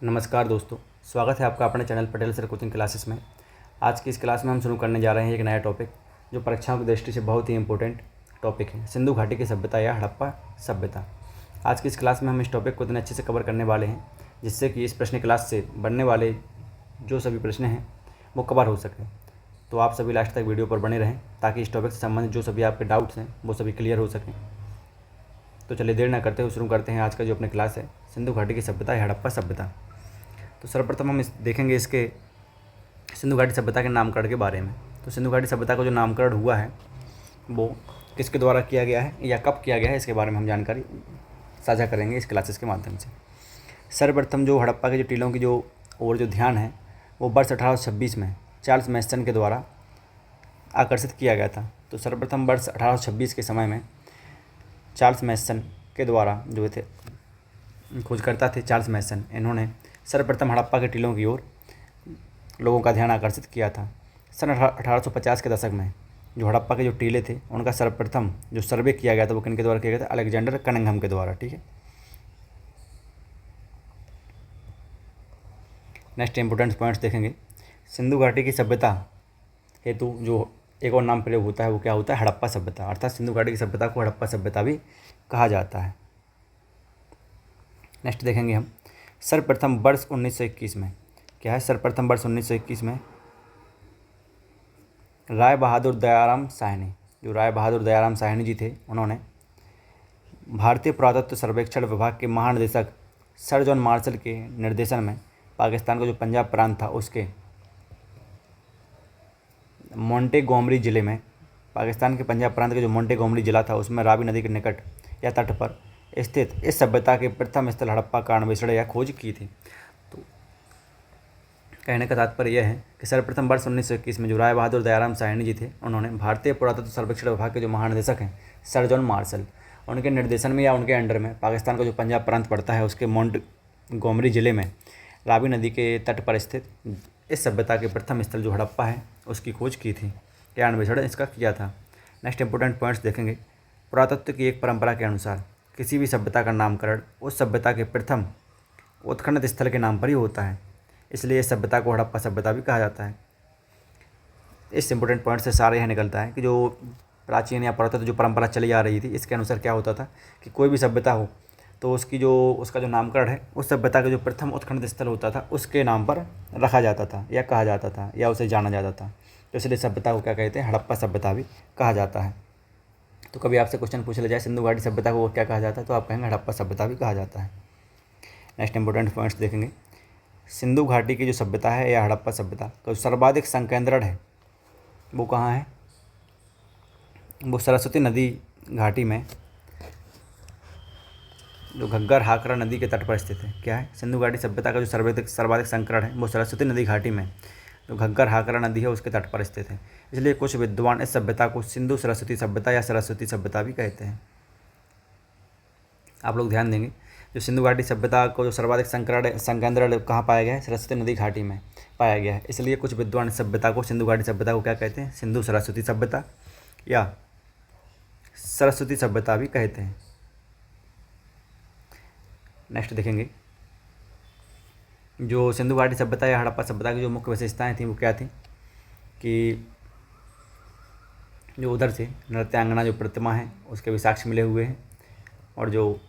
नमस्कार दोस्तों, स्वागत है आपका अपने channel Patel sir coaching classes में। आज की इस क्लास में हम शुरू करने जा रहे हैं एक नया टॉपिक जो परीक्षाओं की दृष्टि से बहुत ही इंपॉर्टेंट टॉपिक है, सिंधु घाटी की सभ्यता या हड़प्पा सभ्यता। आज की इस क्लास में हम इस टॉपिक को इतने अच्छे से कवर करने वाले हैं जिससे कि इस प्रश्न क्लास से बनने वाले जो सभी प्रश्न हैं वो कवर हो सके। तो आप सभी लास्ट तक वीडियो पर बने रहें ताकि इस टॉपिक से संबंधित जो सभी आपके डाउट्स हैं वो सभी क्लियर हो सकें। तो चलिए देर ना करते हुए शुरू करते हैं आज का जो अपने क्लास है, सिंधु घाटी की सभ्यता या हड़प्पा सभ्यता। तो सर्वप्रथम हम देखेंगे इसके सिंधु घाटी सभ्यता के नामकरण के बारे में। तो सिंधु घाटी सभ्यता का जो नामकरण हुआ है वो किसके द्वारा किया गया है या कब किया गया है, इसके बारे में हम जानकारी साझा करेंगे इस क्लासेस के माध्यम से। सर्वप्रथम जो हड़प्पा के जो टीलों की जो और जो ध्यान है वो वर्ष 1826 में चार्ल्स मैसन के द्वारा आकर्षित किया गया था। तो सर्वप्रथम वर्ष 1826 के समय में चार्ल्स मैसन के द्वारा जो थे खोजकर्ता थे चार्ल्स मैसन, इन्होंने सर्वप्रथम हड़प्पा के टीलों की ओर लोगों का ध्यान आकर्षित किया था। सन 1850 के दशक में जो हड़प्पा के जो टीले थे उनका सर्वप्रथम जो सर्वे किया गया था वो किनके द्वारा किया गया था? अलेक्जेंडर कनिंघम के द्वारा। ठीक है, नेक्स्ट इंपोर्टेंट पॉइंट्स देखेंगे। सिंधु घाटी की सभ्यता हेतु जो एक और नाम प्रयोग होता है वो क्या होता है? हड़प्पा सभ्यता। अर्थात सिंधु घाटी की सभ्यता को हड़प्पा सभ्यता भी कहा जाता है। नेक्स्ट देखेंगे हम सर्वप्रथम वर्ष 1921 में क्या है? सर्वप्रथम वर्ष 1921 में राय बहादुर दयाराम साहनी, जो राय बहादुर दयाराम साहनी जी थे, उन्होंने भारतीय पुरातत्व सर्वेक्षण विभाग के महानिदेशक सर जॉन मार्शल के निर्देशन में पाकिस्तान का जो पंजाब प्रांत था उसके मोंटेगोमरी ज़िले में, पाकिस्तान के पंजाब प्रांत का जो मोंटेगोमरी ज़िला था उसमें रावी नदी के निकट या तट पर स्थित इस सभ्यता के प्रथम स्थल हड़प्पा का अन्वेषण या खोज की थी। तो कहने का तात्पर्य यह है कि सर्वप्रथम वर्ष 1921 में जो राय बहादुर दयाराम साहनी जी थे, उन्होंने भारतीय पुरातत्व सर्वेक्षण विभाग के जो महानिदेशक हैं सर जॉन मार्शल, उनके निर्देशन में या उनके अंडर में पाकिस्तान का जो पंजाब प्रांत पड़ता है उसके मोंटेगोमरी ज़िले में रावी नदी के तट पर स्थित इस सभ्यता के प्रथम स्थल जो हड़प्पा है उसकी खोज की थी या अन्वेषण इसका किया था। नेक्स्ट इंपोर्टेंट पॉइंट्स देखेंगे। पुरातत्व की एक परंपरा के अनुसार किसी भी सभ्यता का नामकरण उस सभ्यता के प्रथम उत्खनन स्थल के नाम पर ही होता है, इसलिए इस सभ्यता को हड़प्पा सभ्यता भी कहा जाता है। इस इंपोर्टेंट पॉइंट से सारे यह निकलता है कि जो प्राचीन या पुरातत्व जो परंपरा चली आ रही थी इसके अनुसार क्या होता था कि कोई भी सभ्यता हो तो उसका जो नामकरण है उस सभ्यता का जो प्रथम उत्खनन स्थल होता था उसके नाम पर रखा जाता था या कहा जाता था या उसे जाना जाता था। तो इसलिए सभ्यता को क्या कहते हैं? हड़प्पा सभ्यता भी कहा जाता है। तो कभी आपसे क्वेश्चन पूछ लिया जाए सिंधु घाटी सभ्यता को क्या कहा जाता है तो आप कहेंगे हड़प्पा सभ्यता भी कहा जाता है। नेक्स्ट इंपोर्टेंट पॉइंट्स देखेंगे। सिंधु घाटी की जो सभ्यता है या हड़प्पा सभ्यता का जो सर्वाधिक संकेंद्रण है वो कहाँ है? वो सरस्वती नदी घाटी में जो घग्गर हाकरा नदी के तट पर स्थित है। क्या है? सिंधु घाटी सभ्यता का जो सर्वाधिक संकरण है वो सरस्वती नदी घाटी में जो घग्गर हाकरा नदी है उसके तट पर स्थित है, इसलिए कुछ विद्वान इस सभ्यता को सिंधु सरस्वती सभ्यता या सरस्वती सभ्यता भी कहते हैं। आप लोग ध्यान देंगे, जो सिंधु घाटी सभ्यता को जो सर्वाधिक संकेंद्रण कहाँ पाया गया है? सरस्वती नदी घाटी में पाया गया है, इसलिए कुछ विद्वान इस सभ्यता को सिंधु घाटी सभ्यता को क्या कहते हैं? सिंधु सरस्वती सभ्यता या सरस्वती सभ्यता भी कहते हैं। नेक्स्ट देखेंगे, जो सिंधु घाटी सभ्यता या हड़प्पा सभ्यता की जो मुख्य विशेषताएं थी वो क्या थी कि जो उधर से नृत्यांगना जो प्रतिमा है उसके भी साक्ष्य मिले हुए हैं और जो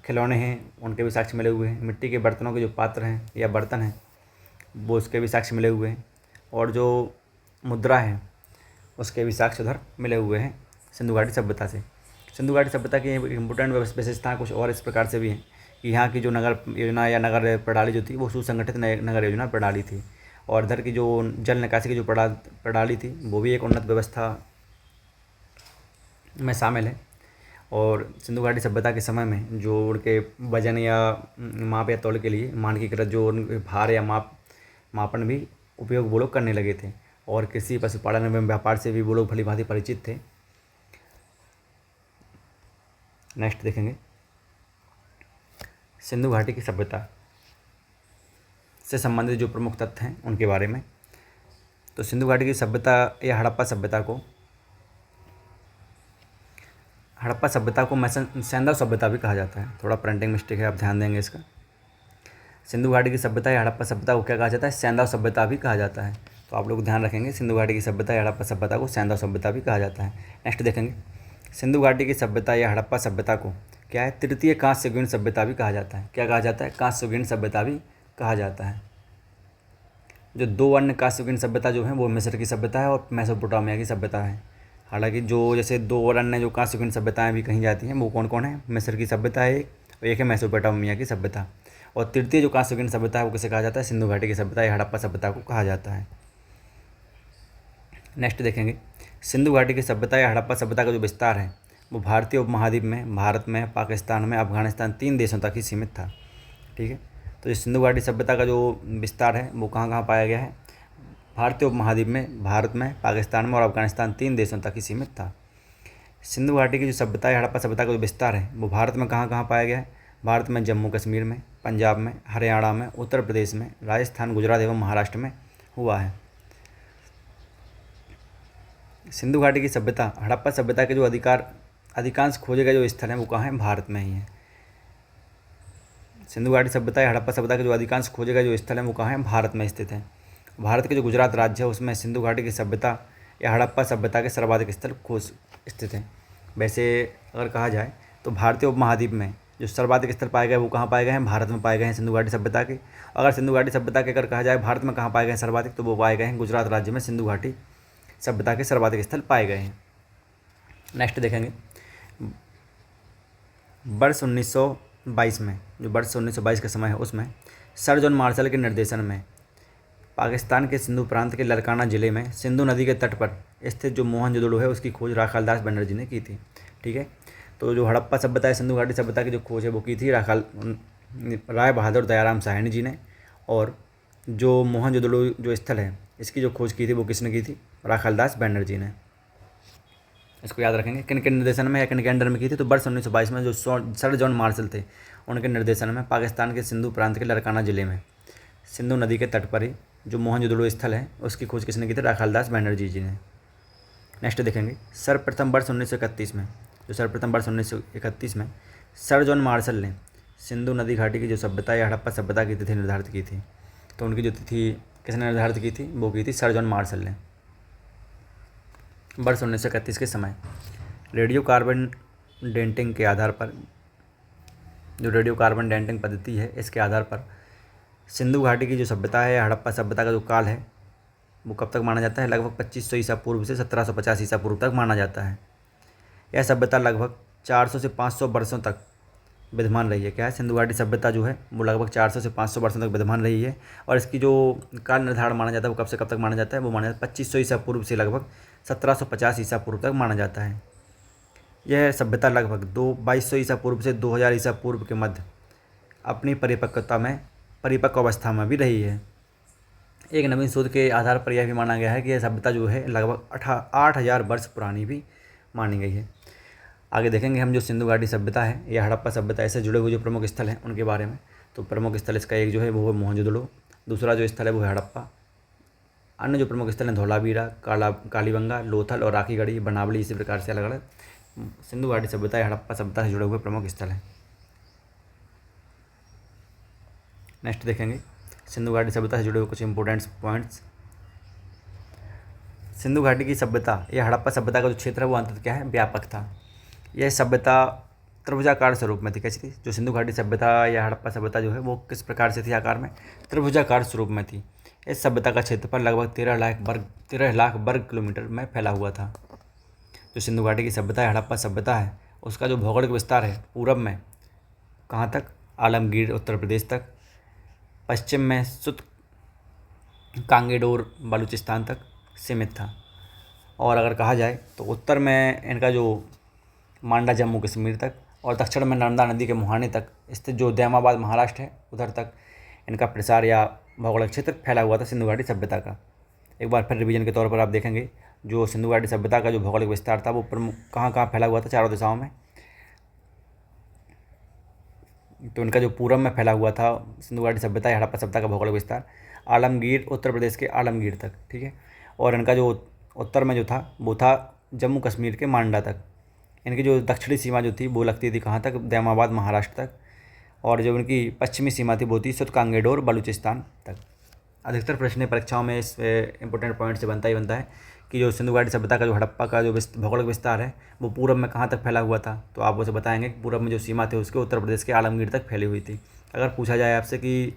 खिलौने हैं उनके भी साक्ष्य मिले हुए हैं, मिट्टी के बर्तनों के जो पात्र हैं या बर्तन हैं वो उसके भी साक्ष्य मिले हुए हैं और जो मुद्रा है उसके भी साक्ष्य उधर मिले हुए हैं सिंधु घाटी सभ्यता से। सिंधु घाटी सभ्यता की इम्पोर्टेंट विशेषताएँ कुछ और इस प्रकार से भी हैं कि यहाँ की जो नगर योजना या नगर प्रणाली जो थी वो सुसंगठित नगर योजना प्रणाली थी और इधर की जो जल निकासी की जो प्रणाली थी वो भी एक उन्नत व्यवस्था में शामिल है। और सिंधु घाटी सभ्यता के समय में जो उनके वजन या माप या तौल के लिए मानकीकृत जो उनके भार या मापन भी उपयोग वो लोग करने लगे थे और कृषि पशुपालन एवं व्यापार से भी वो लोग भली भांति परिचित थे। नेक्स्ट देखेंगे, सिंधु घाटी की सभ्यता से संबंधित जो प्रमुख तथ्य हैं उनके बारे में। तो सिंधु घाटी की सभ्यता या हड़प्पा सभ्यता को सैंधव सभ्यता भी कहा जाता है। थोड़ा प्रिंटिंग मिस्टेक है, आप ध्यान देंगे इसका। सिंधु घाटी की सभ्यता या हड़प्पा सभ्यता को क्या कहा जाता है? सैंधव सभ्यता भी कहा जाता है। तो आप लोग ध्यान रखेंगे, सिंधु घाटी की सभ्यता या हड़प्पा सभ्यता को सैंधव सभ्यता भी कहा जाता है। नेक्स्ट देखेंगे, सिंधु घाटी की सभ्यता या हड़प्पा सभ्यता को क्या है? तृतीय कांस्य युगीन सभ्यता भी कहा जाता है। क्या कहा जाता है? कांस्य युगीन सभ्यता भी कहा जाता है। जो दो अन्य कांस्य युगीन सभ्यता जो है वो मिस्र की सभ्यता है और मेसोपोटामिया की सभ्यता है। हालांकि जो जैसे दो और अन्य जो कांस्य युगीन सभ्यताएं भी कही जाती हैं वो कौन कौन है? मिस्र की सभ्यता है एक, और एक है मेसोपोटामिया की सभ्यता। और तृतीय जो कांस्य युगीन सभ्यता है वो किसे कहा जाता है? सिंधु घाटी की सभ्यता या हड़प्पा सभ्यता को कहा जाता है। नेक्स्ट देखेंगे, सिंधु घाटी की सभ्यता या हड़प्पा सभ्यता का जो विस्तार है वो भारतीय उपमहाद्वीप में, भारत में, पाकिस्तान में, अफगानिस्तान, 3 देशों तक ही सीमित था। ठीक है, तो ये सिंधु घाटी सभ्यता का जो विस्तार है वो कहाँ कहाँ पाया गया है? भारतीय उपमहाद्वीप में, भारत में, पाकिस्तान में और अफगानिस्तान, 3 देशों तक ही सीमित था। सिंधु घाटी की जो सभ्यता है, हड़प्पा सभ्यता का जो विस्तार है वो भारत में कहाँ कहाँ पाया गया है? भारत में जम्मू कश्मीर में, पंजाब में, हरियाणा में, उत्तर प्रदेश में, राजस्थान, गुजरात एवं महाराष्ट्र में हुआ है। सिंधु घाटी की सभ्यता, हड़प्पा सभ्यता के जो अधिकांश खोजे गए जो स्थल हैं वो कहाँ हैं? भारत में ही हैं। सिंधु घाटी सभ्यता या हड़प्पा सभ्यता के जो अधिकांश खोजे गए जो स्थल हैं वो कहाँ हैं? भारत में स्थित हैं। भारत के जो गुजरात राज्य है उसमें सिंधु घाटी की सभ्यता या हड़प्पा सभ्यता के सर्वाधिक स्थल खोज स्थित हैं। वैसे अगर कहा जाए तो भारतीय उपमहाद्वीप में जो सर्वाधिक स्थल पाए गए वो कहाँ पाए गए हैं? भारत में पाए गए हैं सिंधु घाटी सभ्यता के। अगर सिंधु घाटी सभ्यता के अगर कहा जाए भारत में कहाँ पाए गए हैं सर्वाधिक, तो वो पाए गए हैं गुजरात राज्य में सिंधु घाटी सभ्यता के सर्वाधिक स्थल पाए गए हैं। नेक्स्ट देखेंगे, वर्ष 1922 में, जो वर्ष 1922 का समय है उसमें सर जॉन मार्शल के निर्देशन में पाकिस्तान के सिंधु प्रांत के लरकाना ज़िले में सिंधु नदी के तट पर स्थित जो मोहनजोदड़ो है उसकी खोज राखालदास बनर्जी ने की थी। ठीक है, तो जो हड़प्पा सभ्यता है, सिंधु घाटी सभ्यता की जो खोज है वो की थी राय बहादुर दयाराम साहनी जी ने। और जो मोहनजोदड़ो जो स्थल है इसकी जो खोज की थी वो किसने की थी? राखालदास बनर्जी ने। इसको याद रखेंगे, किन के निर्देशन में या किन के अंडर में की थी? तो वर्ष 1922 में जो सर जॉन मार्शल थे उनके निर्देशन में पाकिस्तान के सिंधु प्रांत के लरकाना ज़िले में सिंधु नदी के तट पर ही जो मोहनजोदड़ो स्थल है उसकी खोज किसने की थी? राखालदास बनर्जी जी ने। नेक्स्ट देखेंगे, सर्वप्रथम वर्ष 1931 में, जो सर्वप्रथम वर्ष 1931 में सर जॉन मार्शल ने सिंधु नदी घाटी की जो सभ्यता या हड़प्पा सभ्यता की तिथि निर्धारित की थी। तो उनकी जो तिथि किसने निर्धारित की थी? वो की थी सर जॉन मार्शल ने। वर्ष 1931 के समय रेडियो कार्बन डेटिंग के आधार पर, जो रेडियो कार्बन डेटिंग पद्धति है इसके आधार पर सिंधु घाटी की जो सभ्यता है या हड़प्पा सभ्यता का जो काल है वो कब तक माना जाता है? लगभग 2500 ईसा पूर्व से 1750 ईसा पूर्व तक माना जाता है। यह सभ्यता लगभग 400 से 500 वर्षों तक विद्यमान रही है। क्या है? सिंधु घाटी सभ्यता जो है वो लगभग 400 से 500 वर्षों तक विद्यमान रही है। और इसकी जो काल निर्धारण माना जाता है वो कब से कब तक माना जाता है? वो माना जाता है 2500 ईसा पूर्व से लगभग 1750 ईसा पूर्व तक माना जाता है। यह सभ्यता लगभग 2200 ईसा पूर्व से 2000 ईसा पूर्व के मध्य अपनी परिपक्व अवस्था में भी रही है। एक नवीन शोध के आधार पर यह भी माना गया है कि यह सभ्यता जो है लगभग 8000 वर्ष पुरानी भी मानी गई है। आगे देखेंगे हम जो सिंधु घाटी सभ्यता है या हड़प्पा सभ्यता ऐसे जुड़े हुए जो प्रमुख स्थल हैं उनके बारे में। तो प्रमुख स्थल इसका एक जो है वो है मोहनजोदड़ो, दूसरा जो स्थल है वो है हड़प्पा। अन्य जो प्रमुख स्थल हैं धौलावीरा, कालीबंगा, लोथल और राखीगढ़ी, बनावली, इसी प्रकार से अलग अलग सिंधु घाटी सभ्यता या हड़प्पा सभ्यता से जुड़े हुए प्रमुख स्थल हैं। नेक्स्ट देखेंगे सिंधु घाटी सभ्यता से जुड़े हुए कुछ इंपॉर्टेंट पॉइंट्स। सिंधु घाटी की सभ्यता या हड़प्पा सभ्यता का जो क्षेत्र है वो अंततः क्या है? व्यापक था। यह सभ्यता त्रिभुजाकार स्वरूप में थी। कैसी थी? जो सिंधु घाटी सभ्यता या हड़प्पा सभ्यता जो है वो किस प्रकार से थी आकार में? त्रिभुजाकार स्वरूप में थी। इस सभ्यता का क्षेत्रफल लगभग 13 लाख वर्ग किलोमीटर में फैला हुआ था। जो सिंधु घाटी की सभ्यता या हड़प्पा सभ्यता है उसका जो भौगोलिक विस्तार है पूरब में कहाँ तक? आलमगीर उत्तर प्रदेश तक, पश्चिम में सुत कांगेडोर बलूचिस्तान तक सीमित था। और अगर कहा जाए तो उत्तर में इनका जो मांडा जम्मू कश्मीर तक और दक्षिण में नर्मदा नदी के मुहाने तक स्थित जो दैमाबाद महाराष्ट्र है उधर तक इनका प्रसार या भौगोलिक क्षेत्र फैला हुआ था सिंधु घाटी सभ्यता का। एक बार फिर रिवीजन के तौर पर आप देखेंगे जो सिंधु घाटी सभ्यता का जो भौगोलिक विस्तार था वो प्रमुख कहाँ कहाँ फैला हुआ था? चारों दिशाओं में। तो इनका जो पूरब में फैला हुआ था सिंधु घाटी सभ्यता या हड़प्पा सभ्यता का भौगोलिक विस्तार आलमगीर, उत्तर प्रदेश के आलमगीर तक। ठीक है, और इनका जो उत्तर में जो था वो था जम्मू कश्मीर के मांडा तक। इनकी जो दक्षिणी सीमा जो थी वो लगती थी कहाँ तक? दैमाबाद महाराष्ट्र तक। और जो उनकी पश्चिमी सीमा थी वो थी सुतकांगेडोर बलूचिस्तान तक। अधिकतर प्रश्न परीक्षाओं में इस इंपॉर्टेंट पॉइंट से बनता ही बनता है कि जो सिंधु घाटी सभ्यता का जो हड़प्पा का जो भौगोलिक विस्तार है वो पूरब में कहाँ तक फैला हुआ था। तो आप उसे बताएंगे कि पूरब में जो सीमा थी उसके उत्तर प्रदेश के आलमगीर तक फैली हुई थी। अगर पूछा जाए आपसे कि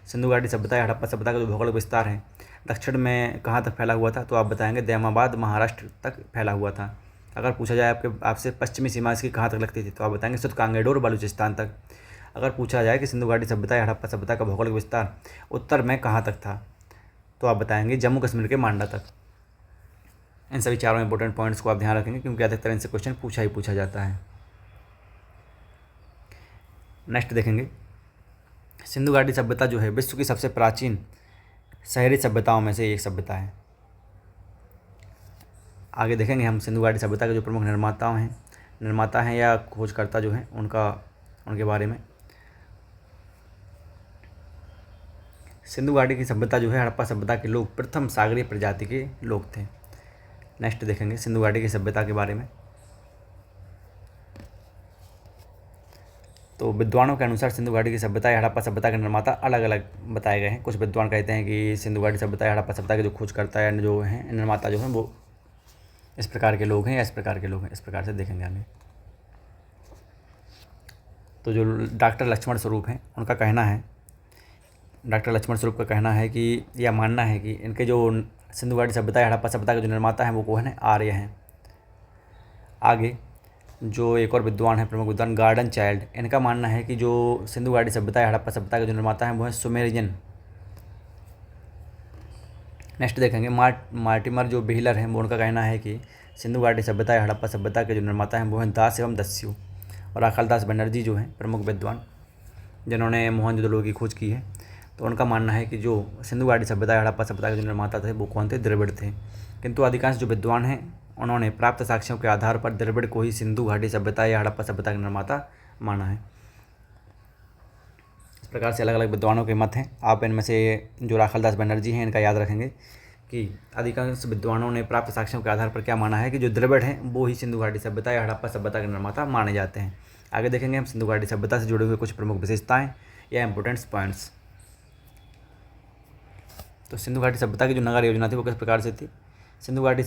सिंधु घाटी सभ्यता या हड़प्पा सभ्यता का जो भौगोलिक विस्तार है दक्षिण में कहाँ तक फैला हुआ था, तो आप बताएंगे दैमाबाद महाराष्ट्र तक फैला हुआ था। अगर पूछा जाए आपसे पश्चिमी सीमा इसकी कहाँ तक लगती थी, तो आप बताएंगे सुतकांगेडोर बलूचिस्तान तक। अगर पूछा जाए कि सिंधु घाटी सभ्यता या हड़प्पा सभ्यता का भौगोलिक विस्तार उत्तर में कहाँ तक था, तो आप बताएंगे जम्मू कश्मीर के मांडा तक। इन सभी चारों इंपॉर्टेंट पॉइंट्स को आप ध्यान रखेंगे क्योंकि अधिकतर इनसे क्वेश्चन पूछा जाता है। नेक्स्ट देखेंगे, सिंधु घाटी सभ्यता जो है विश्व की सबसे प्राचीन शहरी सभ्यताओं में से एक सभ्यता है। आगे देखेंगे हम सिंधु घाटी सभ्यता के जो प्रमुख निर्माता हैं या खोजकर्ता जो हैं उनके बारे में। सिंधु घाटी की सभ्यता जो है हड़प्पा सभ्यता के लोग प्रथम सागरीय प्रजाति के लोग थे। नेक्स्ट देखेंगे सिंधु घाटी की सभ्यता के बारे में। तो विद्वानों के अनुसार सिंधु घाटी की सभ्यता या हड़प्पा सभ्यता के निर्माता अलग अलग बताए गए हैं। कुछ विद्वान कहते हैं कि सिंधु घाटी सभ्यता या हड़प्पा सभ्यता के जो खोजकर्ता या जो हैं निर्माता जो हैं वो इस प्रकार के लोग हैं या इस प्रकार के लोग हैं। इस प्रकार से देखेंगे आगे। तो जो डॉक्टर लक्ष्मण स्वरूप हैं उनका कहना है, डॉक्टर लक्ष्मण स्वरूप का कहना है कि या मानना है कि इनके जो सिंधु घाटी सभ्यता या हड़प्पा सभ्यता के जो निर्माता हैं वो कौन है, आर्य हैं। आगे जो एक और विद्वान है प्रमुख विद्वान गार्डन चाइल्ड, इनका मानना है कि जो सिंधु घाटी सभ्यता या हड़प्पा सभ्यता के जो निर्माता हैं वो हैं सुमेरियन। नेक्स्ट देखेंगे मार्टिमर जो बेहलर हैं वो उनका कहना है कि सिंधु घाटी सभ्यता या हड़प्पा सभ्यता के जो निर्माता हैं वो हैं दास एवं दस्यु। और अकलदास बनर्जी जो हैं प्रमुख विद्वान जिन्होंने मोहनजोदड़ो की खोज की है, तो उनका मानना है कि जो सिंधु घाटी सभ्यता या हड़प्पा सभ्यता के जो निर्माता थे वो कौन थे, द्रविड़ थे। किंतु अधिकांश जो विद्वान हैं उन्होंने प्राप्त साक्ष्यों के आधार पर द्रविड़ को ही सिंधु घाटी सभ्यता या हड़प्पा सभ्यता का निर्माता माना है। इस प्रकार से अलग अलग विद्वानों के मत हैं। आप इनमें से जो राखलदास बनर्जी हैं इनका याद रखेंगे कि अधिकांश विद्वानों ने प्राप्त साक्ष्यों के आधार पर क्या माना है कि जो द्रविड़ हैं वो ही सिंधु घाटी सभ्यता या हड़प्पा सभ्यता के निर्माता माने जाते हैं। आगे देखेंगे हम सिंधु घाटी सभ्यता से जुड़े हुए कुछ प्रमुख विशेषताएं या इंपॉर्टेंट पॉइंट्स। तो सिंधु घाटी सभ्यता की जो नगर योजना थी वो किस प्रकार से थी। सिंधु घाटी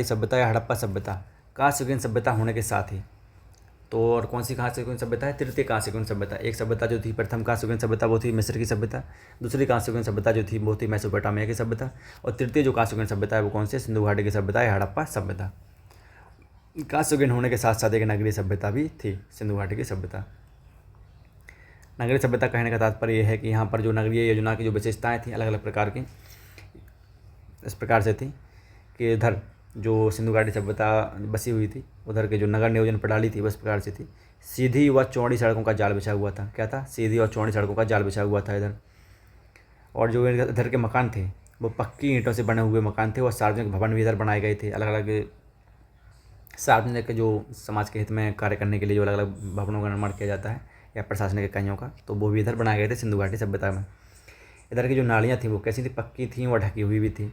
सभ्यता या हड़प्पा सभ्यता कांस्ययुगीन सभ्यता होने के साथ ही, तो और कौन सी कांस्ययुगीन सभ्यता है, तृतीय कांस्ययुगीन सभ्यता। एक सभ्यता जो थी प्रथम कांस्ययुगीन सभ्यता वो थी मिस्र की सभ्यता, दूसरी कांस्ययुगीन सभ्यता जो थी वो थी मेसोपोटामिया की सभ्यता, और तृतीय जो कांस्ययुगीन सभ्यता है वो कौन सी, सिंधु घाटी की सभ्यता या हड़प्पा सभ्यता। कांस्ययुगीन होने के साथ साथ एक नगरीय सभ्यता भी थी सिंधु घाटी की सभ्यता। नगरीय सभ्यता कहने का तात्पर्य यह है कि यहाँ पर जो नगरीय योजना की जो विशेषताएँ थी अलग अलग प्रकार की इस प्रकार से थी कि इधर जो सिंधु घाटी सभ्यता बसी हुई थी उधर के जो नगर नियोजन प्रणाली थी उस प्रकार से थी। सीधी व चौड़ी सड़कों का जाल बिछा हुआ था। क्या था, सीधी और चौड़ी सड़कों का जाल बिछा हुआ था इधर। और जो इधर के मकान थे वो पक्की ईंटों से बने हुए मकान थे और सार्वजनिक भवन भी इधर बनाए गए थे। अलग अलग सार्वजनिक जो समाज के हित में कार्य करने के लिए जो अलग अलग भवनों का निर्माण किया जाता है या प्रशासनिक इकाइयों का, तो वो भी इधर बनाए गए थे सिंधु घाटी सभ्यता में। इधर की जो नालियाँ थी वो कैसी थी, पक्की थी और ढकी हुई भी थी।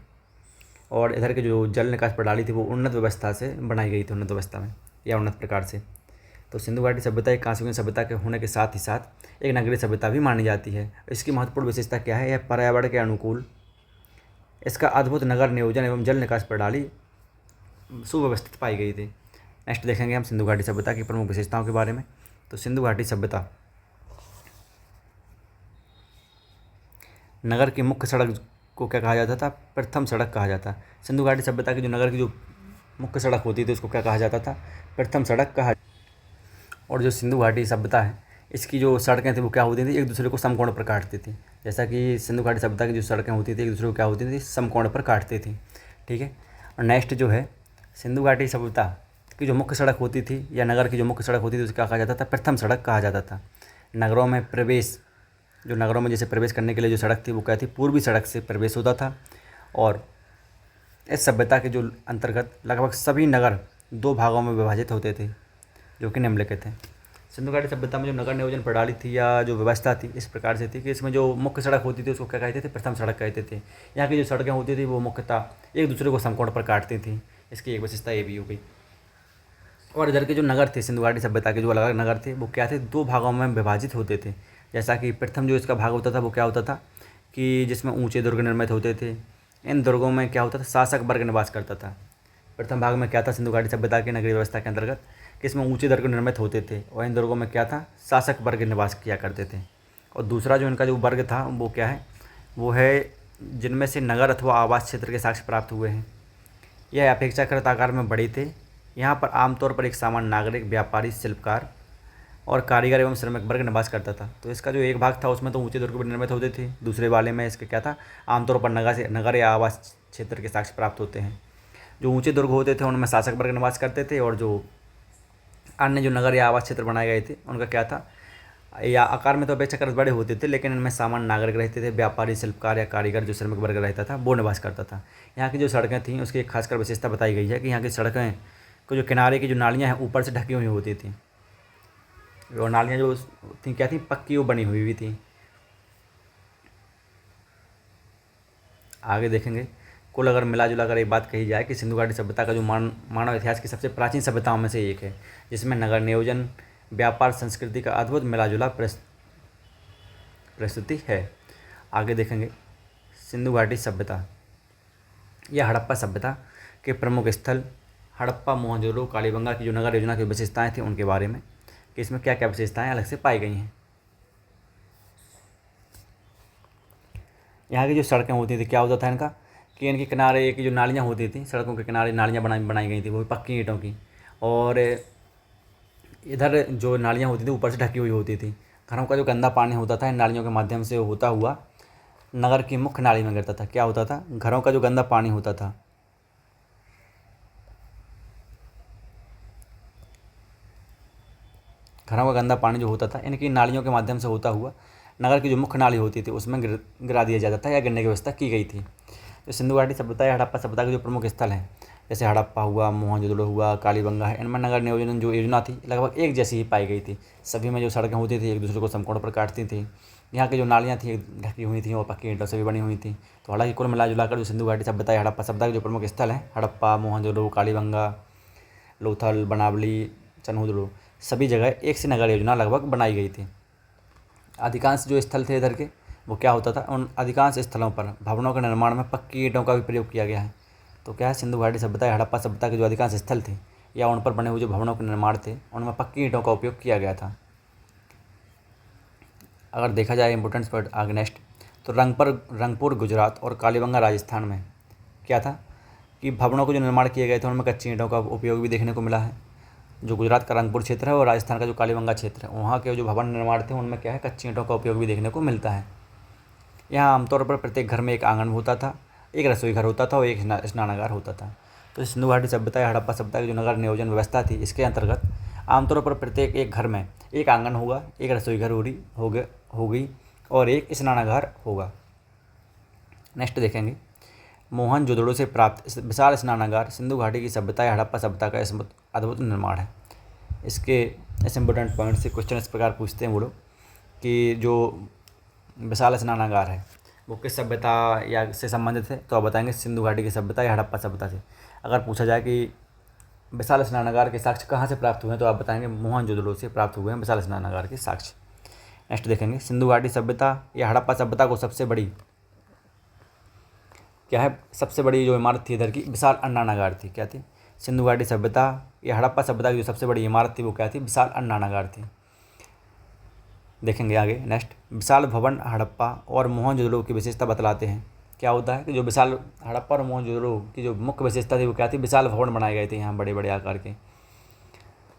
और इधर के जो जल निकास प्रणाली थी वो उन्नत व्यवस्था से बनाई गई थी, उन्नत व्यवस्था में या उन्नत प्रकार से। तो सिंधु घाटी सभ्यता एक कांस्ययुगीन सभ्यता के होने के साथ ही साथ एक नगरीय सभ्यता भी मानी जाती है। इसकी महत्वपूर्ण विशेषता क्या है, यह पर्यावरण के अनुकूल, इसका अद्भुत नगर नियोजन एवं जल निकास प्रणाली सुव्यवस्थित पाई गई थी। नेक्स्ट देखेंगे हम सिंधु घाटी सभ्यता की प्रमुख विशेषताओं के बारे में। तो सिंधु घाटी सभ्यता नगर की मुख्य सड़क को क्या कहा जाता था, प्रथम सड़क कहा जाता। सिंधु घाटी सभ्यता की जो नगर की जो मुख्य सड़क होती थी उसको क्या कहा जाता था, प्रथम सड़क कहा। और जो सिंधु घाटी सभ्यता है इसकी जो सड़कें थी वो क्या होती थी, एक दूसरे को समकोण पर काटती थी। जैसा कि सिंधु घाटी सभ्यता की जो सड़कें होती थी एक दूसरे को क्या होती थी, समकोण पर काटती थी। ठीक है। और नेक्स्ट जो है सिंधु घाटी सभ्यता की जो मुख्य सड़क होती थी या नगर की जो मुख्य सड़क होती थी उसको क्या कहा जाता था, प्रथम सड़क कहा जाता था। नगरों में प्रवेश, जो नगरों में जैसे प्रवेश करने के लिए जो सड़क थी वो क्या थी, पूर्वी सड़क से प्रवेश होता था। और इस सभ्यता के जो अंतर्गत लगभग सभी नगर दो भागों में विभाजित होते थे जो कि निम्नलिखित हैं। सिंधु घाटी सभ्यता में जो नगर नियोजन प्रणाली थी या जो व्यवस्था थी इस प्रकार से थी कि इसमें जो मुख्य सड़क होती थी उसको क्या कहते थे, प्रथम सड़क कहते थे। यहाँ की जो सड़कें होती थी वो मुख्यतः एक दूसरे को समकोण पर काटती थी। इसकी एक विशेषता ये भी हो गई। और इधर के जो नगर थे सिंधु घाटी सभ्यता के जो अलग अलग नगर थे वो क्या थे, दो भागों में विभाजित होते थे। जैसा कि प्रथम जो इसका भाग होता था वो क्या होता था कि जिसमें ऊंचे दुर्ग निर्मित होते थे। इन दुर्गों में क्या होता था, शासक वर्ग निवास करता था। प्रथम भाग में क्या था सिंधु घाटी सभ्यता की नगरीय व्यवस्था के अंतर्गत कि इसमें ऊंचे दुर्ग निर्मित होते थे और इन दुर्गों में क्या था, शासक वर्ग निवास किया करते थे। और दूसरा जो इनका जो वर्ग था वो क्या है, वो है जिनमें से नगर अथवा आवास क्षेत्र के साक्ष्य प्राप्त हुए हैं। यह अपेक्षाकृत आकार में बड़े थे। यहाँ पर आमतौर पर एक सामान्य नागरिक, व्यापारी, शिल्पकार और कारीगर एवं श्रमिक वर्ग निवास करता था। तो इसका जो एक भाग था उसमें तो ऊंचे दुर्ग भी निर्मित होते थे, दूसरे वाले में इसके क्या था, आमतौर पर नगर या आवास क्षेत्र के साक्ष्य प्राप्त होते हैं। जो ऊंचे दुर्ग होते थे उनमें शासक वर्ग निवास करते थे और जो अन्य जो नगर या आवास क्षेत्र बनाए गए थे उनका क्या था, या आकार में तो अपेक्षाकृत बड़े होते थे लेकिन इनमें सामान्य नागरिक रहते थे, व्यापारी, शिल्पकार या कारीगर जो श्रमिक वर्ग रहता था वो निवास करता था। यहाँ की जो सड़कें थीं उसकी एक खासकर विशेषता बताई गई है कि यहाँ की सड़कें को जो किनारे की जो नालियाँ हैं ऊपर से ढकी हुई होती थी और नालियाँ जो थी क्या थी, पक्की वो बनी हुई भी थी। आगे देखेंगे। कुल अगर मिला जुला कर एक बात कही जाए कि सिंधु घाटी सभ्यता का जो मानव इतिहास की सबसे प्राचीन सभ्यताओं में से एक है, जिसमें नगर नियोजन, व्यापार, संस्कृति का अद्भुत मिला जुला प्रस्तुति है। आगे देखेंगे। सिंधु घाटी सभ्यता या हड़प्पा सभ्यता के प्रमुख स्थल हड़प्पा, मोहनजोदड़ो, कालीबंगा की जो नगर योजना की विशेषताएं थी उनके बारे में कि इसमें क्या क्या विशेषताएं अलग से पाई गई हैं। यहाँ की जो सड़कें होती थी क्या होता था इनका कि इनके किनारे की जो नालियाँ होती थी, सड़कों के किनारे नालियाँ बनाई गई थी, वो भी पक्की ईंटों की। और इधर जो नालियाँ होती थी ऊपर से ढकी हुई होती थी। घरों का जो गंदा पानी होता था इन नालियों के माध्यम से होता हुआ नगर की मुख्य नाली में गिरता था। क्या होता था, घरों का जो गंदा पानी होता था, घरों का गंदा पानी जो होता था इनकी नालियों के माध्यम से होता हुआ नगर की जो मुख्य नाली होती थी उसमें गिरा दिया जाता था या गिरने की व्यवस्था की गई थी। तो सिंधु घाटी सभ्यता या हड़प्पा सभ्यता के जो प्रमुख स्थल हैं जैसे हड़प्पा हुआ, मोहनजोदड़ो हुआ, कालीबंगा है, इनमें नगर नियोजन जो योजना थी लगभग एक जैसी ही पाई गई थी। सभी में जो सड़कें होती थी एक दूसरे को समकोण पर काटती थी। यहाँ की जो नालियाँ थी ढकी हुई थी और पक्की ईंटों से भी बनी हुई थी। तो हालांकि कुल मिला जुलाकर जो सिंधु घाटी सभ्यता या हड़प्पा सभ्यता के जो प्रमुख स्थल हैं हड़प्पा, मोहनजोदड़ो, कालीबंगा, लोथल, बनावली, चन्हुदड़ो, सभी जगह एक सी नगर योजना लगभग बनाई गई थी। अधिकांश जो स्थल थे इधर के वो क्या होता था, उन अधिकांश स्थलों पर भवनों के निर्माण में पक्की ईंटों का भी प्रयोग किया गया है। तो क्या है, सिंधु घाटी सभ्यता या हड़प्पा सभ्यता के जो अधिकांश स्थल थे या उन पर बने हुए जो भवनों के निर्माण थे उनमें पक्की ईंटों का उपयोग किया गया था। अगर देखा जाए इंपॉर्टेंट पॉइंट आगे नेक्स्ट, तो रंगपुर गुजरात और कालीबंगा राजस्थान में क्या था कि भवनों के जो निर्माण किए गए थे उनमें कच्ची ईंटों का उपयोग भी देखने को मिला है। जो गुजरात का रंगपुर क्षेत्र है और राजस्थान का जो कालीबंगा क्षेत्र है वहाँ के जो भवन निर्माण थे उनमें क्या है, कच्ची ईंटों का उपयोग भी देखने को मिलता है। यहाँ आमतौर पर प्रत्येक घर में एक आंगन होता था, एक रसोई घर होता था और एक स्नानागार होता था। तो सिंधु घाटी सभ्यता या हड़प्पा सभ्यता की जो नगर नियोजन व्यवस्था थी इसके अंतर्गत आमतौर पर प्रत्येक एक घर में एक आंगन होगा, एक रसोई घर होगी और एक स्नानागार होगा। नेक्स्ट देखेंगे। मोहनजोदड़ो से प्राप्त इस विशाल स्नानागार सिंधु घाटी की सभ्यता या हड़प्पा सभ्यता का अद्भुत निर्माण है। इसके इस इम्पोर्टेंट पॉइंट से क्वेश्चन इस प्रकार पूछते हैं वो लोग कि जो विशाल स्नानागार है वो किस सभ्यता या से संबंधित है, तो आप बताएंगे सिंधु घाटी की सभ्यता या हड़प्पा सभ्यता से। अगर पूछा जाए कि विशाल स्नानागार के साक्ष्य कहाँ से प्राप्त हुए हैं तो आप बताएंगे मोहनजोदड़ो से प्राप्त हुए हैं विशाल स्नानागार के साक्ष्य। नेक्स्ट देखेंगे। सिंधु घाटी सभ्यता या हड़प्पा सभ्यता को सबसे बड़ी क्या है, सबसे बड़ी जो इमारत थी इधर की विशाल अन्नागार थी। क्या थी, सिंधु घाटी सभ्यता या हड़प्पा सभ्यता की जो सबसे बड़ी इमारत थी वो क्या थी, विशाल अन्नागार थी। देखेंगे आगे नेक्स्ट। विशाल भवन हड़प्पा और मोहनजोदड़ो की विशेषता बतलाते हैं। क्या होता है कि जो विशाल हड़प्पा और मोहनजोदड़ो की जो मुख्य विशेषता थी वो क्या थी, विशाल भवन बनाए गए थे यहाँ बड़े बड़े आकार के।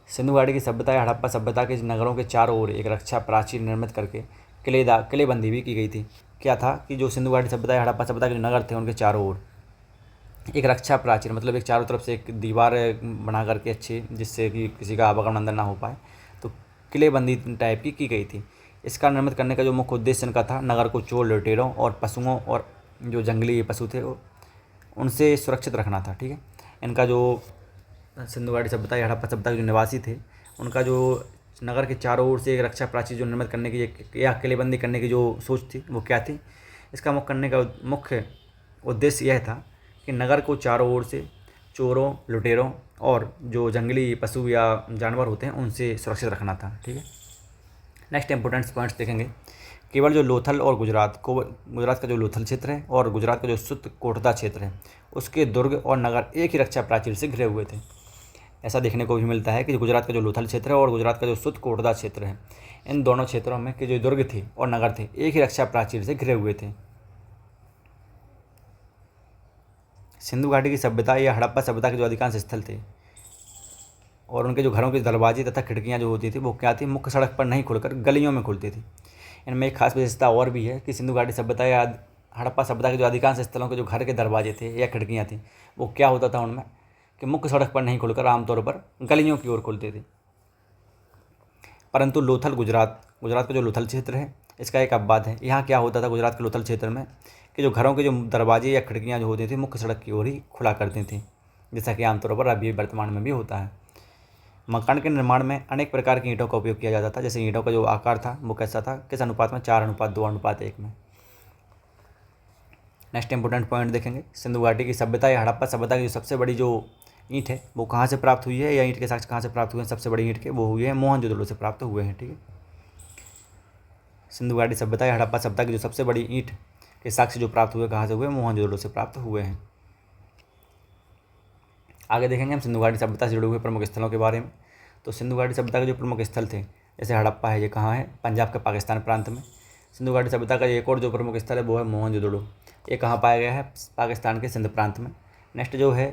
सिंधु घाटी की सभ्यता या हड़प्पा सभ्यता के नगरों के चारों ओर एक रक्षा प्राचीर निर्मित करके किलेबंदी भी की गई थी। क्या था कि जो सिंधु घाटी सभ्यता या हड़प्पा सभ्यता के जो नगर थे उनके चारों ओर एक रक्षा प्राचीर, मतलब एक चारों तरफ से एक दीवार बना करके अच्छी, जिससे कि किसी का आवागमन अंदर ना हो पाए, तो किलेबंदी टाइप की गई थी। इसका निर्मित करने का जो मुख्य उद्देश्य इनका था नगर को चोर, लुटेरों और पशुओं और जो जंगली पशु थे उनसे सुरक्षित रखना था। ठीक है, इनका जो सिंधु घाटी सभ्यता या हड़प्पा सभ्यता के जो निवासी थे उनका जो नगर के चारों ओर से एक रक्षा प्राचीर जो निर्मित करने की या किलेबंदी करने की जो सोच थी वो क्या थी, इसका मुख्य उद्देश्य यह था कि नगर को चारों ओर से चोरों, लुटेरों और जो जंगली पशु या जानवर होते हैं उनसे सुरक्षित रखना था। ठीक है। नेक्स्ट इंपॉर्टेंट पॉइंट्स देखेंगे। केवल जो लोथल और गुजरात का जो लोथल क्षेत्र है और गुजरात का जो सुत कोटदा क्षेत्र है उसके दुर्ग और नगर एक ही रक्षा प्राचीर से घिरे हुए थे। ऐसा देखने को भी मिलता है कि गुजरात का जो लोथल क्षेत्र है और गुजरात का जो सुत कोटदा क्षेत्र है, इन दोनों क्षेत्रों में के जो दुर्ग थे और नगर थे एक ही रक्षा प्राचीर से घिरे हुए थे। सिंधु घाटी की सभ्यता या हड़प्पा सभ्यता के जो अधिकांश स्थल थे और उनके जो घरों के दरवाजे तथा खिड़कियां जो होती थी वो क्या थी, मुख्य सड़क पर नहीं खुलकर गलियों में खुलती थी। इनमें एक खास विशेषता और भी है कि सिंधु घाटी सभ्यता या हड़प्पा सभ्यता के जो अधिकांश स्थलों के जो घर के दरवाजे थे या खिड़कियाँ थी वो क्या होता था उनमें कि मुख्य सड़क पर नहीं खुलकर आमतौर पर गलियों की ओर खुलते थे। परंतु लोथल गुजरात का जो लोथल क्षेत्र है इसका एक अपवाद है। यहाँ क्या होता था गुजरात के लोथल क्षेत्र में कि जो घरों के जो दरवाजे या खिड़कियाँ जो होती थी मुख्य सड़क की ओर ही खुला करती थी, जैसा कि आमतौर पर अभी वर्तमान में भी होता है। मकान के निर्माण में अनेक प्रकार की ईंटों का उपयोग किया जाता था। जैसे ईंटों का जो आकार था वो कैसा था, किस अनुपात में, 4:2:1 में। नेक्स्ट इंपॉर्टेंट पॉइंट देखेंगे। सिंधु घाटी की सभ्यता या हड़प्पा सभ्यता की जो सबसे बड़ी जो ईंट है वो कहाँ से प्राप्त हुई है या ईंट के साक्ष्य कहाँ से प्राप्त हुए हैं, सबसे बड़ी ईंट के वो हुए हैं मोहनजोदड़ो से प्राप्त हुए हैं। ठीक है। सिंधु घाटी सभ्यता या हड़प्पा सभ्यता की जो सबसे बड़ी ईंट के साक्ष्य जो प्राप्त हुए कहाँ से हुए, मोहनजोदड़ो से प्राप्त हुए हैं। आगे देखेंगे हम सिंधु घाटी सभ्यता से जुड़े हुए प्रमुख स्थलों के बारे में। तो सिंधु घाटी सभ्यता के जो प्रमुख स्थल थे जैसे हड़प्पा है, ये कहाँ है, पंजाब के पाकिस्तान प्रांत में। सिंधु घाटी सभ्यता का एक और जो प्रमुख स्थल है वो है मोहनजोदड़ो। ये कहाँ पाया गया है, पाकिस्तान के सिंध प्रांत में। नेक्स्ट जो है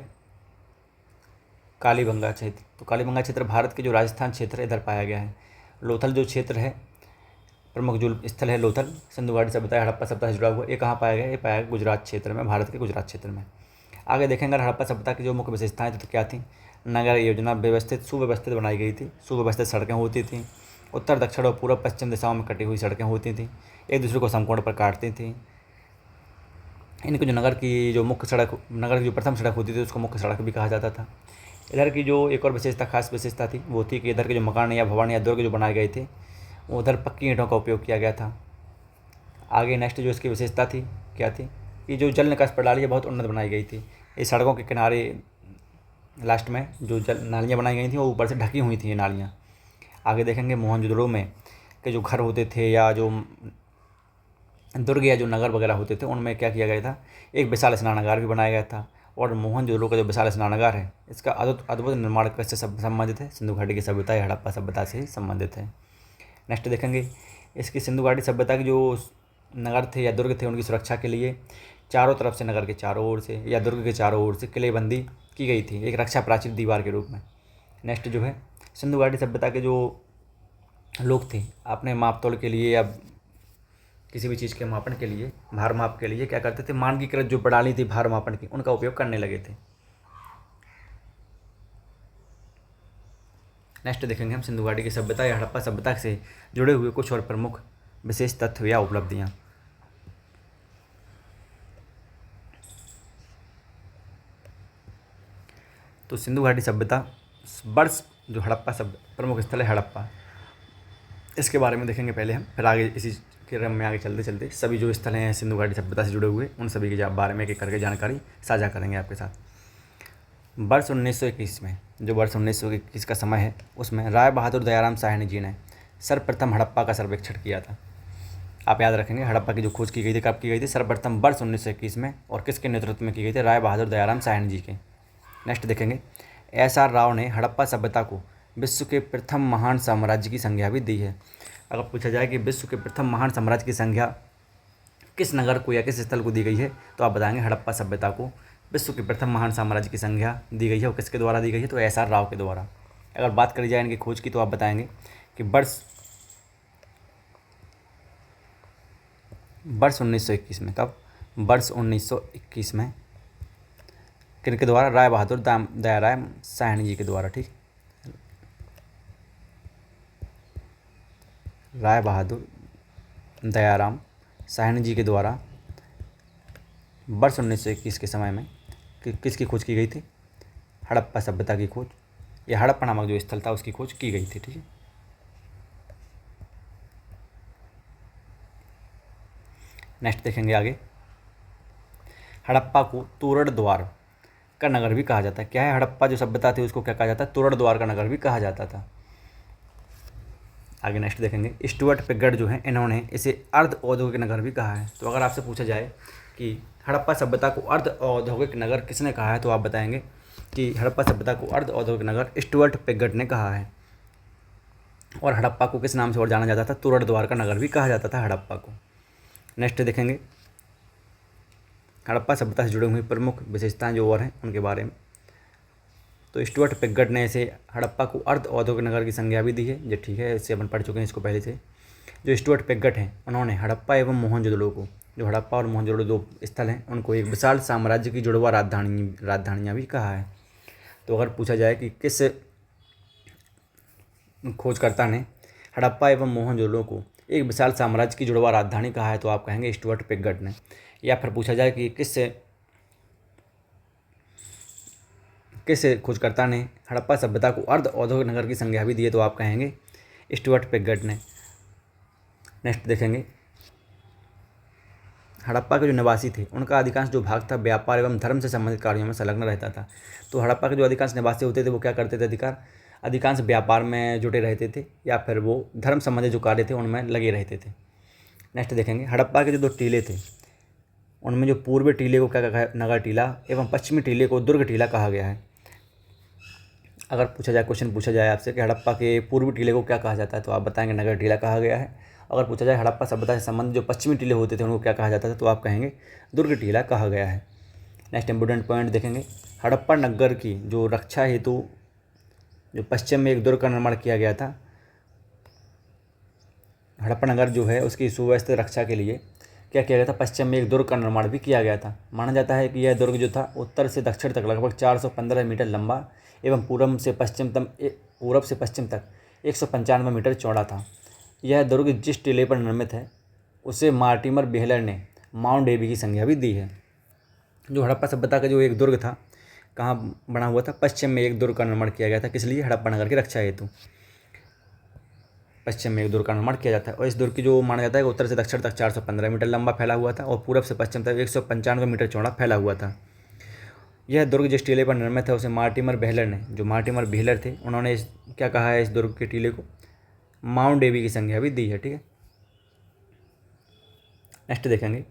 कालीबंगा क्षेत्र। तो कालीबंगा क्षेत्र भारत के जो राजस्थान क्षेत्र है इधर पाया गया है। लोथल जो क्षेत्र है, प्रमुख जो स्थल है लोथल, सिंधु घाटी सभ्यता हड़प्पा सभ्यता से जुड़ा हुआ, ये कहाँ पाया गया, ये पाया गया गुजरात क्षेत्र में, भारत के गुजरात क्षेत्र में। आगे देखेंगे हड़प्पा सभ्यता की जो मुख्य विशेषताएं तो क्या थी, नगर योजना सुव्यवस्थित बनाई गई थी, सुव्यवस्थित सड़कें होती थी, उत्तर दक्षिण और पूर्व पश्चिम दिशाओं में कटी हुई सड़कें होती थीं, एक दूसरे को समकोण पर काटती थीं। इनको जो नगर की जो प्रथम सड़क होती थी उसको मुख्य सड़क भी कहा जाता था। इधर की जो एक और खास विशेषता थी वो थी कि इधर के जो मकान या भवन या दुर्ग जो बनाए गए थे वो उधर पक्की ईंटों का उपयोग किया गया था। आगे नेक्स्ट जो इसकी विशेषता थी क्या थी कि जो जल निकास प्रणाली बहुत उन्नत बनाई गई थी। इस सड़कों के किनारे लास्ट में जो नालियाँ बनाई गई थी वो ऊपर से ढकी हुई थी ये नालियाँ। आगे देखेंगे मोहनजोदड़ो में के जो घर होते थे या जो दुर्ग या जो नगर वगैरह होते थे उनमें क्या किया गया था, एक विशाल स्नानागार भी बनाया गया था। और मोहनजोदड़ो का जो विशाल स्नानागार है इसका अद्भुत निर्माण कैसे संबंधित है, सिंधु घाटी की सभ्यता या हड़प्पा सभ्यता से ही संबंधित है। नेक्स्ट देखेंगे इसकी सिंधु घाटी सभ्यता के जो नगर थे या दुर्ग थे उनकी सुरक्षा के लिए चारों तरफ से, नगर के चारों ओर से या दुर्ग के चारों ओर से किलेबंदी की गई थी एक रक्षा प्राचीर दीवार के रूप में। नेक्स्ट जो है सिंधु घाटी सभ्यता के जो लोग थे अपने माप तोल के लिए या किसी भी चीज़ के मापन के लिए, भार माप के लिए क्या करते थे, मानकीकृत जो प्रणाली थी भार मापन की उनका उपयोग करने लगे थे। नेक्स्ट देखेंगे हम सिंधु घाटी की सभ्यता या हड़प्पा सभ्यता से जुड़े हुए कुछ और प्रमुख विशेष तथ्य या उपलब्धियाँ। तो सिंधु घाटी सभ्यता वर्ष जो हड़प्पा प्रमुख स्थल है हड़प्पा, इसके बारे में देखेंगे पहले हम, फिर आगे इसी के क्रम में आगे चलते चलते सभी जो स्थल हैं सिंधु घाटी सभ्यता से जुड़े हुए उन सभी के बारे में एक एक करके जानकारी साझा करेंगे आपके साथ। वर्ष 1921 में, जो वर्ष 1921 का समय है उसमें राय बहादुर दयाराम साहनी जी ने सर्वप्रथम हड़प्पा का सर्वेक्षण किया था। आप याद रखेंगे हड़प्पा की जो खोज की गई थी कब की गई थी, सर्वप्रथम वर्ष 1921 में, और किसके नेतृत्व में की गई थी, राय बहादुर दयाराम साहनी जी के। नेक्स्ट देखेंगे SR राव ने हड़प्पा सभ्यता को विश्व के प्रथम महान साम्राज्य की संज्ञा भी दी है। अगर पूछा जाए कि विश्व के प्रथम महान साम्राज्य की संज्ञा किस नगर को या किस स्थल को दी गई है तो आप बताएंगे हड़प्पा सभ्यता को विश्व के प्रथम महान साम्राज्य की संज्ञा दी गई है। और किसके द्वारा दी गई है, तो SR राव के द्वारा। अगर बात करी जाए इनकी खोज की तो आप बताएंगे कि वर्ष 1921 में, कब, वर्ष 1921 में किनके द्वारा, राय बहादुर दयाराम साहनी जी के द्वारा। ठीक, राय बहादुर दयाराम साहनी जी के द्वारा वर्ष 1921 के समय में किसकी खोज की गई थी, हड़प्पा सभ्यता की खोज, या हड़प्पा नामक जो स्थल था उसकी खोज की गई थी। ठीक है। नेक्स्ट देखेंगे आगे, हड़प्पा को तोरण द्वार का नगर भी कहा जाता है। क्या है, हड़प्पा जो सभ्यता थी उसको क्या कहा जाता है, तोरण द्वार का नगर भी कहा जाता था। आगे नेक्स्ट देखेंगे, स्टुअर्ट पिगट जो है इन्होंने इसे अर्ध औद्योगिक नगर भी कहा है। तो अगर आपसे पूछा जाए कि हड़प्पा सभ्यता को अर्ध औद्योगिक नगर किसने कहा है, तो आप बताएंगे कि हड़प्पा सभ्यता को अर्ध औद्योगिक नगर स्टुअर्ट पिगट ने कहा है। और हड़प्पा को किस नाम से और जाना जाता था, तोरण द्वार का नगर भी कहा जाता था हड़प्पा को। नेक्स्ट देखेंगे, हड़प्पा सभ्यता से जुड़ी हुई प्रमुख विशेषताएं जो और हैं उनके बारे में। तो स्टुअर्ट पिगट ने इसे हड़प्पा को अर्ध औद्योगिक नगर की संज्ञा भी दी है, जो ठीक है, इससे अपन पढ़ चुके हैं इसको पहले से। जो स्टुअर्ट पिगट हैं उन्होंने हड़प्पा एवं मोहनजोदड़ो को, जो हड़प्पा और मोहनजोदड़ो दो स्थल हैं, उनको एक विशाल साम्राज्य की जुड़वा राजधानियाँ भी कहा है। तो अगर पूछा जाए कि किस खोजकर्ता ने हड़प्पा एवं मोहनजोदड़ो को एक विशाल साम्राज्य की जुड़वा राजधानी कहा है, तो आप कहेंगे स्टुअर्ट पिगट ने। या फिर पूछा जाए कि किस खोजकर्ता ने हड़प्पा सभ्यता को अर्ध औद्योगिक नगर की संज्ञा भी दी है, तो आप कहेंगे स्टुअर्ट पिगट ने। नेक्स्ट देखेंगे, हड़प्पा के जो निवासी थे उनका अधिकांश जो भाग था व्यापार एवं धर्म से संबंधित कार्यों में संलग्न रहता था। तो हड़प्पा के जो अधिकांश निवासी होते थे वो क्या करते थे, अधिकांश व्यापार में जुटे रहते थे या फिर वो धर्म संबंधी जो कार्य थे उनमें लगे रहते थे। नेक्स्ट देखेंगे, हड़प्पा के जो 2 टीले थे उनमें जो पूर्वी टीले को क्या कहा है, नगर टीला, एवं पश्चिमी टीले को दुर्ग टीला कहा गया है। अगर क्वेश्चन पूछा जाए आपसे कि हड़प्पा के पूर्वी टीले को क्या कहा जाता है, तो आप बताएंगे नगर टीला कहा गया है। अगर पूछा जाए हड़प्पा सभ्यता से संबंधित जो पश्चिमी टीले होते थे उनको क्या कहा जाता था, तो आप कहेंगे दुर्ग टीला कहा गया है। नेक्स्ट इंपोर्टेंट पॉइंट देखेंगे, हड़प्पा नगर की जो रक्षा हेतु जो पश्चिम में एक दुर्ग का निर्माण किया गया था। हड़प्पा नगर जो है उसकी सुव्यवस्थित रक्षा के लिए क्या किया गया था, पश्चिम में एक दुर्ग का निर्माण भी किया गया था। माना जाता है कि यह दुर्ग जो था उत्तर से दक्षिण तक लगभग 415 मीटर लंबा एवं पूरब से पश्चिम तक 195 मीटर चौड़ा था। यह दुर्ग जिस टीले पर निर्मित है उसे मार्टिमर बेहलर ने माउंट एबी की संज्ञा भी दी है। जो हड़प्पा सभ्यता का जो एक दुर्ग था, कहाँ बना हुआ था, पश्चिम में एक दुर्ग का निर्माण किया गया था। किस लिए, हड़प्पा नगर की रक्षा हेतु पश्चिम में एक दुर्ग का निर्माण किया जाता है। और इस दुर्ग की जो माना जाता है कि उत्तर से दक्षिण तक 415 मीटर लंबा फैला हुआ था और पूरब से पश्चिम तक 195 मीटर चौड़ा फैला हुआ था। यह दुर्ग जिस टीले पर निर्मित है उसे मार्टिमर बेहलर ने, जो मार्टिमर बेहलर थे, उन्होंने क्या कहा है, इस दुर्ग के टीले को माउंट एबी की संज्ञा भी दी है। ठीक है, नेक्स्ट देखेंगे,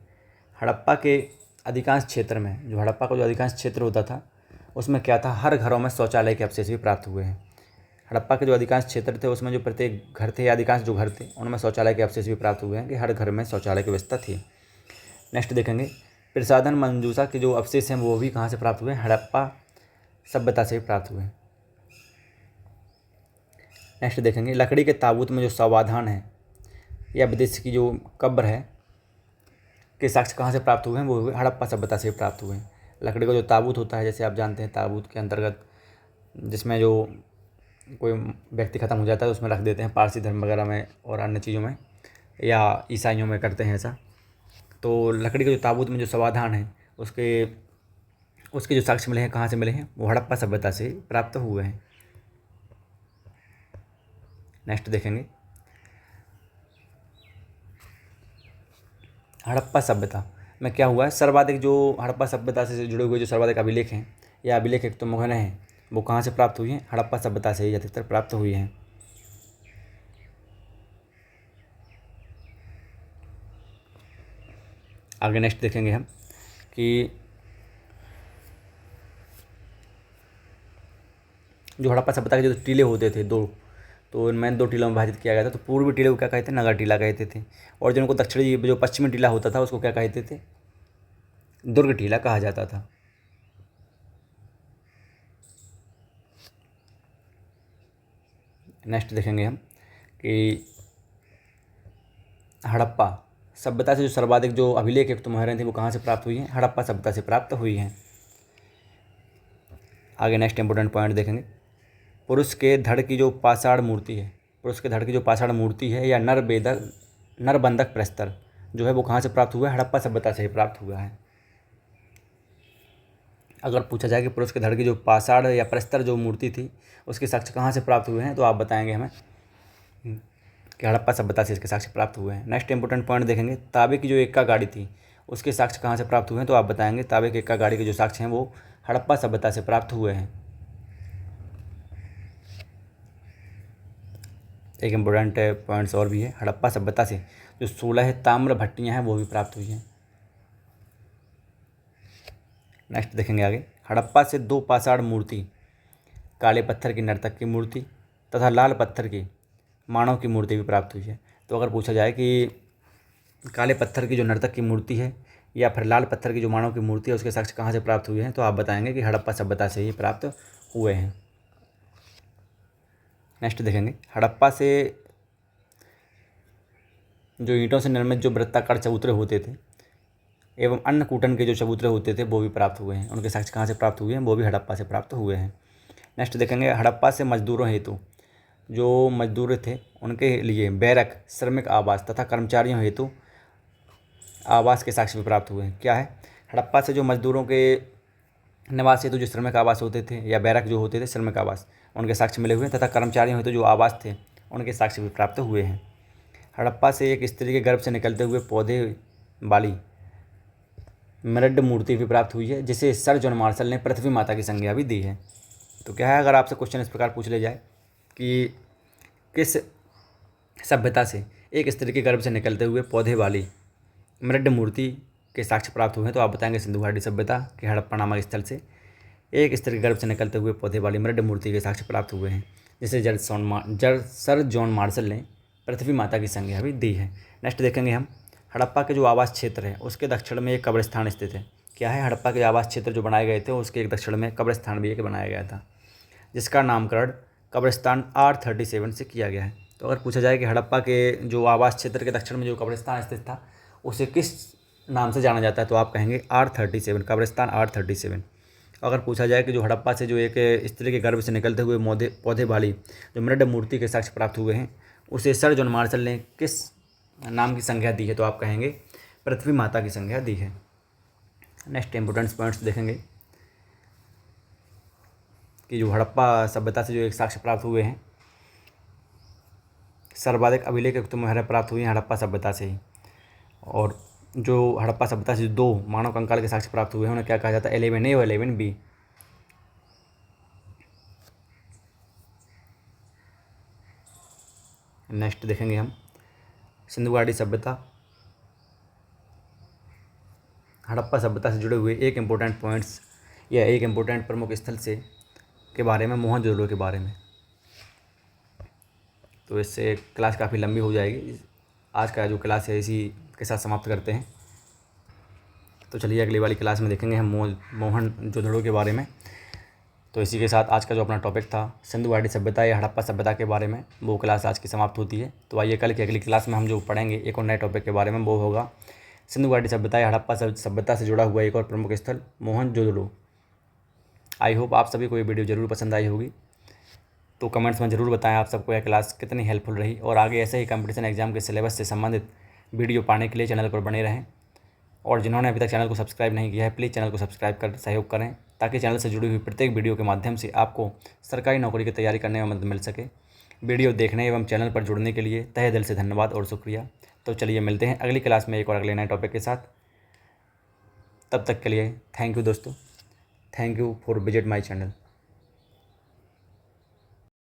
हड़प्पा के अधिकांश क्षेत्र में, जो हड़प्पा का जो अधिकांश क्षेत्र होता था उसमें क्या था, हर घरों में शौचालय के अवशेष भी प्राप्त हुए हैं। हड़प्पा के जो अधिकांश क्षेत्र थे उसमें जो प्रत्येक घर थे या अधिकांश जो घर थे उनमें शौचालय के अवशेष भी प्राप्त हुए हैं, कि हर घर में शौचालय की व्यवस्था थी। नेक्स्ट देखेंगे, प्रसाधन मंजूषा के जो अवशेष हैं वो भी कहाँ से प्राप्त हुए हैं, हड़प्पा सभ्यता से भी प्राप्त हुए हैं। नेक्स्ट देखेंगे, लकड़ी के ताबूत में जो सावधान है या विदेशी की जो कब्र है के साक्ष्य कहाँ से प्राप्त हुए हैं, वो हड़प्पा सभ्यता से प्राप्त हुए हैं। लकड़ी का जो ताबूत होता है, जैसे आप जानते हैं ताबूत के अंतर्गत जिसमें जो कोई व्यक्ति ख़त्म हो जाता है उसमें रख देते हैं, पारसी धर्म वगैरह में और अन्य चीज़ों में या ईसाइयों में करते हैं ऐसा। तो लकड़ी के जो ताबूत में जो समाधान है उसके जो साक्ष्य मिले हैं, कहाँ से मिले हैं, वो हड़प्पा सभ्यता से प्राप्त हुए हैं। नेक्स्ट देखेंगे, हड़प्पा सभ्यता में क्या हुआ है, सर्वाधिक जो हड़प्पा सभ्यता से जुड़े हुए जो सर्वाधिक अभिलेख हैं या अभिलेख एक तो मुखन हैं, वो कहाँ से प्राप्त हुई हैं, हड़प्पा सभ्यता से ही अधिकतर प्राप्त हुई हैं। आगे नेक्स्ट देखेंगे हम कि जो हड़प्पा सभ्यता के जो टीले होते थे दो, तो इनमें 2 टीलों में विभाजित किया गया था। तो पूर्वी टीले को क्या कहते थे, नगर टीला कहते थे, और जिनको दक्षिणी जो पश्चिमी टीला होता था उसको क्या कहते थे, दुर्ग टीला कहा जाता था। नेक्स्ट देखेंगे हम कि हड़प्पा सभ्यता से जो सर्वाधिक जो अभिलेख एक तो मुहरें थी वो कहाँ से प्राप्त हुई हैं, हड़प्पा सभ्यता से प्राप्त हुई हैं। आगे नेक्स्ट इंपोर्टेंट पॉइंट देखेंगे, पुरुष के धड़ की जो पाषाण मूर्ति है, पुरुष के धड़ की जो पाषाण मूर्ति है या नरबंधक प्रस्तर जो है वो कहाँ से प्राप्त हुआ है, हड़प्पा सभ्यता से ही प्राप्त हुआ है। अगर पूछा जाए कि पुरुष के धड़ की जो पाषाण या प्रस्तर जो मूर्ति थी उसके साक्ष्य कहाँ से प्राप्त हुए हैं, तो आप बताएंगे हमें कि हड़प्पा सभ्यता से इसके साक्ष्य प्राप्त हुए हैं। नेक्स्ट इंपोर्टेंट पॉइंट देखेंगे, तांबे की जो एक्का गाड़ी थी उसके साक्ष्य कहाँ से प्राप्त हुए हैं, तो आप बताएंगे तांबे के इक्का गाड़ी के जो साक्ष्य हैं वो हड़प्पा सभ्यता से प्राप्त हुए हैं। एक इम्पोर्टेंट पॉइंट्स और भी है, हड़प्पा सभ्यता से जो 16 ताम्र भट्टियाँ हैं वो भी प्राप्त हुई हैं। नेक्स्ट देखेंगे आगे, हड़प्पा से 2 पाषाण मूर्ति, काले पत्थर की नर्तक की मूर्ति तथा लाल पत्थर की मानव की मूर्ति भी प्राप्त हुई है। तो अगर पूछा जाए कि काले पत्थर की जो नर्तक की मूर्ति है या फिर लाल पत्थर की जो मानव की मूर्ति है उसके साक्ष्य कहाँ से प्राप्त हुए हैं, तो आप बताएंगे कि हड़प्पा सभ्यता से ही प्राप्त हुए हैं। नेक्स्ट देखेंगे, हड़प्पा से जो ईंटों से निर्मित जो वृत्ताकार चबूतरे होते थे एवं अन्य कूटन के जो चबूतरे होते थे वो भी प्राप्त हुए हैं। उनके साक्ष्य कहाँ से प्राप्त हुए हैं, वो भी हड़प्पा से प्राप्त हुए हैं। नेक्स्ट देखेंगे, हड़प्पा से मजदूरों हेतु जो मजदूर थे उनके लिए बैरक, श्रमिक आवास तथा कर्मचारियों हेतु आवास के साक्ष्य भी प्राप्त हुए हैं। क्या है, हड़प्पा से जो मजदूरों के निवास हेतु जो श्रमिक आवास होते थे या बैरक जो होते थे श्रमिक आवास, उनके साक्ष्य मिले हुए हैं तथा कर्मचारियों हेतु जो आवास थे उनके साक्ष्य भी प्राप्त हुए हैं। हड़प्पा से एक स्त्री के गर्भ से निकलते हुए पौधे वाली मृड मूर्ति भी प्राप्त हुई है, जिसे सर जॉन मार्शल ने पृथ्वी माता की संज्ञा भी दी है। तो क्या है, अगर आपसे क्वेश्चन इस प्रकार पूछ ले जाए कि किस सभ्यता से एक स्त्री के गर्भ से निकलते हुए पौधे वाली मृड मूर्ति के साक्ष्य प्राप्त हुए हैं, तो आप बताएंगे सिंधु घाटी सभ्यता के हड़प्पा नामक स्थल से एक स्त्री के गर्भ से निकलते हुए पौधे वाली मृड मूर्ति के साक्ष्य प्राप्त हुए हैं, जिसे सर जॉन मार्शल ने पृथ्वी माता की संज्ञा भी दी है। नेक्स्ट देखेंगे हम, हड़प्पा के जो आवास क्षेत्र है उसके दक्षिण में एक कब्रिस्तान स्थित है। क्या है, हड़प्पा के आवास क्षेत्र जो बनाए गए थे उसके एक दक्षिण में कब्रिस्तान भी एक बनाया गया था, जिसका नामकरण कब्रिस्तान R37 से किया गया है। तो अगर पूछा जाए कि हड़प्पा के जो आवास क्षेत्र के दक्षिण में जो कब्रिस्तान स्थित था उसे किस नाम से जाना जाता है, तो आप कहेंगे R37, कब्रिस्तान R37। अगर पूछा जाए कि जो हड़प्पा से जो एक स्त्री के गर्भ से निकलते हुए पौधे वाली जो मृड मूर्ति के साक्ष्य प्राप्त हुए हैं उसे सर जॉन मार्शल ने किस नाम की संज्ञा दी है, तो आप कहेंगे पृथ्वी माता की संज्ञा दी है। नेक्स्ट इंपोर्टेंट पॉइंट्स देखेंगे कि जो हड़प्पा सभ्यता से जो एक साक्ष्य प्राप्त हुए हैं, सर्वाधिक अभिलेख मुहर प्राप्त हुए हैं हड़प्पा सभ्यता से ही। और जो हड़प्पा सभ्यता से 2 मानव कंकाल के साक्ष्य प्राप्त हुए हैं उन्हें क्या कहा जाता है, 11A और 11B। नेक्स्ट देखेंगे हम, सिंधु घाटी सभ्यता हड़प्पा सभ्यता से जुड़े हुए एक इम्पोर्टेंट पॉइंट्स या एक इम्पोर्टेंट प्रमुख स्थल से के बारे में, मोहनजोदड़ो के बारे में। तो इससे क्लास काफ़ी लंबी हो जाएगी, आज का जो क्लास है इसी के साथ समाप्त करते हैं। तो चलिए अगली वाली क्लास में देखेंगे हम मोहनजोदड़ो के बारे में। तो इसी के साथ आज का जो अपना टॉपिक था सिंधु घाटी सभ्यता या हड़प्पा सभ्यता के बारे में, वो क्लास आज की समाप्त होती है। तो आइए कल की अगली क्लास में हम जो पढ़ेंगे एक और नए टॉपिक के बारे में, वो होगा सिंधु घाटी सभ्यता या हड़प्पा सभ्यता से जुड़ा हुआ एक और प्रमुख स्थल मोहनजोदड़ो। आई होप आप सभी को ये वीडियो ज़रूर पसंद आई होगी। तो कमेंट्स में ज़रूर बताएं आप सबको यह क्लास कितनी हेल्पफुल रही, और आगे ऐसे ही कंपटीशन एग्जाम के सिलेबस से संबंधित वीडियो पाने के लिए चैनल पर बने रहें। और जिन्होंने अभी तक चैनल को सब्सक्राइब नहीं किया है प्लीज़ चैनल को सब्सक्राइब कर सहयोग करें, ताकि चैनल से जुड़ी हुई प्रत्येक वीडियो के माध्यम से आपको सरकारी नौकरी की तैयारी करने में मदद मिल सके। वीडियो देखने एवं चैनल पर जुड़ने के लिए तहे दिल से धन्यवाद और शुक्रिया। तो चलिए मिलते हैं अगली क्लास में एक और अगले नए टॉपिक के साथ। तब तक के लिए थैंक यू दोस्तों, thank you for visit my channel.